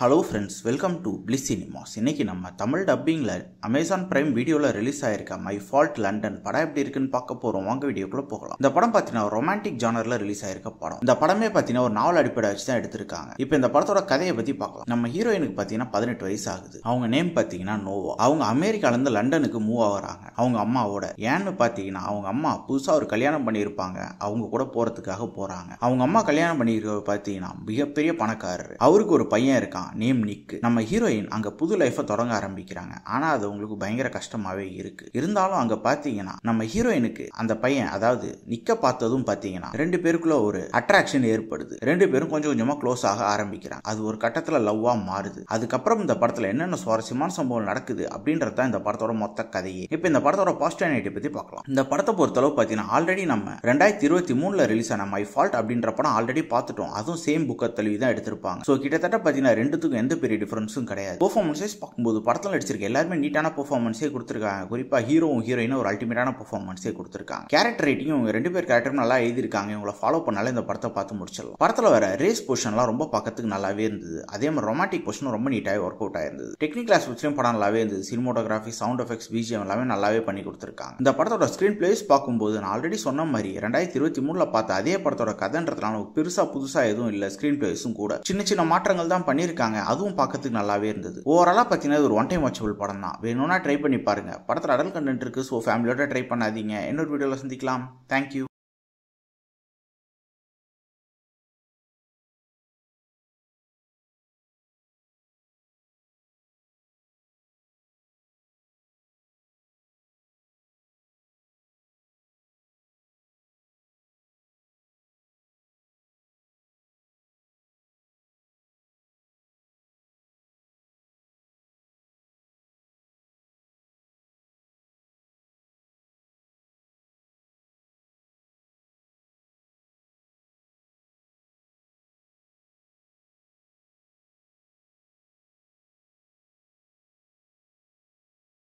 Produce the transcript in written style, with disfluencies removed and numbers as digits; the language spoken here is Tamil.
Hello friends, welcome to bliss cinemas. இன்னைக்கு நம்ம தமிழ் டப்பிங்கில் அமேசான் பிரைம் வீடியோவில் ரிலீஸ் ஆயிருக்க மை ஃபால்ட் லண்டன் படம் எப்படி இருக்குன்னு பார்க்க போகிறோம். வாங்க வீடியோக்குள்ளே போகலாம். இந்த படம் பார்த்தீங்கன்னா ரொமான்டிக் ஜானரில் ரிலீஸ் ஆயிருக்க படம். இந்த படமே பார்த்தீங்கன்னா ஒரு நாவல் அடிப்படை வச்சு தான் எடுத்திருக்காங்க. இப்போ இந்த படத்தோட கதையை பற்றி பார்க்கலாம். நம்ம ஹீரோயினுக்கு பார்த்தீங்கன்னா 18 வயசு ஆகுது. அவங்க நேம் பார்த்தீங்கன்னா நோவா. அவங்க அமெரிக்காலேருந்து லண்டனுக்கு மூவ் ஆகுறாங்க அவங்க அம்மாவோட. ஏன்னு பார்த்தீங்கன்னா அவங்க அம்மா புதுசாக ஒரு கல்யாணம் பண்ணியிருப்பாங்க. அவங்க கூட போகிறதுக்காக போகிறாங்க. அவங்க அம்மா கல்யாணம் பண்ணியிருக்க பார்த்தீங்கன்னா மிகப்பெரிய பணக்காரர். அவருக்கு ஒரு பையன் இருக்கான், நேம் நிக். நம்ம ஹீரோயின் அங்க புது லைஃபை தொடங்க ஆரம்பிக்கிறாங்க. ஆனா அது உங்களுக்கு பயங்கர கஷ்டமாவே இருக்கு. இருந்தாலும் அங்க பாத்தீங்கன்னா நம்ம ஹீரோயினுக்கு அந்த பையன், அதாவது நிக்க பார்த்ததும் பாத்தீங்கன்னா ரெண்டு பேருக்குள்ள ஒரு அட்ராக்ஷன் ஏற்படுது. ரெண்டு பேரும் கொஞ்சம் கொஞ்சமா க்ளோஸ் ஆக ஆரம்பிக்கிறாங்க. அது ஒரு கட்டத்துல லவ்வா மாறுது. அதுக்கப்புறம் இந்த படத்துல என்னென்ன சுவாரஸ்யமான சம்பவம் நடக்குது அப்படின்றத இந்த படத்தோட மொத்த கதையே. இப்ப இந்த படத்தோட பாசிட்டிவ் நைட்டை பத்தி பார்க்கலாம். இந்த படத்தை பொறுத்தளவு பாத்தீங்கன்னா ஆல்ரெடி நம்ம 2023 ரிலீஸ் ஆன மை ஃபால்ட் அப்படின்ற படம் ஆல்ரெடி பார்த்துட்டோம். அதுவும் சேம் புக்க தழுவி தான் எடுத்திருப்பாங்க. சோ கிட்டத்தட்ட பாத்தீங்கன்னா ரெண்டுத்துக்கும் எந்த பெரிய டிஃபரன்ஸும் கிடையாது. பெர்ஃபார்மன்ஸஸ் பார்க்கும்போது படத்தில் நடிச்சிருக்க எல்லாருமே நீட்டான பெர்ஃபார்மன்ஸே கொடுத்துருக்காங்க. குறிப்பா ஹீரோவும் ஹீரோயினும் ஒரு அல்டிமேட்டான பெர்ஃபார்மன்ஸே கொடுத்துருக்காங்க. கேரக்டர் ரைட்டிங் இவங்க ரெண்டு பேர் கேரக்டரும் நல்லா எழுதிருக்காங்க. இவங்களை ஃபாலோ பண்ணாலே இந்த படத்தை பார்த்து முடிச்சிடலாம். படத்தில் வர ரேஸ் பொசிஷன்லாம் ரொம்ப பார்க்கறதுக்கு நல்லாவே இருந்தது. அதே மாதிரி ரொமான்டிக் பொசிஷனும் ரொம்ப நீட்டாகவே ஒர்க் அவுட் ஆயிருந்தது. டெக்னிக்கல் ஆஸ்பெக்ட்ஸ்லயும் படம் நல்லாவே இருந்தது. சினிமோட்டோகிராஃபி, சவுண்ட் எஃபெக்ட்ஸ், பிஜிஎம் எல்லாமே நல்லாவே பண்ணி கொடுத்துருக்காங்க. இந்த படத்தோட ஸ்கிரீன் பிளேஸ் பார்க்கும்போது நான் ஆல்ரெடி சொன்ன மாதிரி 2023 பார்த்த அதே படத்தோட கதைன்றதுனால பெருசா புதுசா எதுவும் இல்லை. ஸ்கிரீன் பிளேஸும் கூட சின்ன சின்ன மாற்றங்கள் தான் பண்ணியிருக்காங்க. அதுவும் பார்க்கறதுக்கு நல்லாவே இருந்தது. ஓவராலா பார்த்தீங்கன்னா ஒரு ஒன் டைம் வாட்சபிள் படம் தான். வேணும்னா ட்ரை பண்ணி பாருங்க. படத்தில் அடல் கண்டென்ட் இருக்கு. ஸோ ஃபேமிலியோட ட்ரை பண்ணாதீங்க. இன்னொரு வீடியோவில் சந்திக்கலாம். தேங்க்யூ.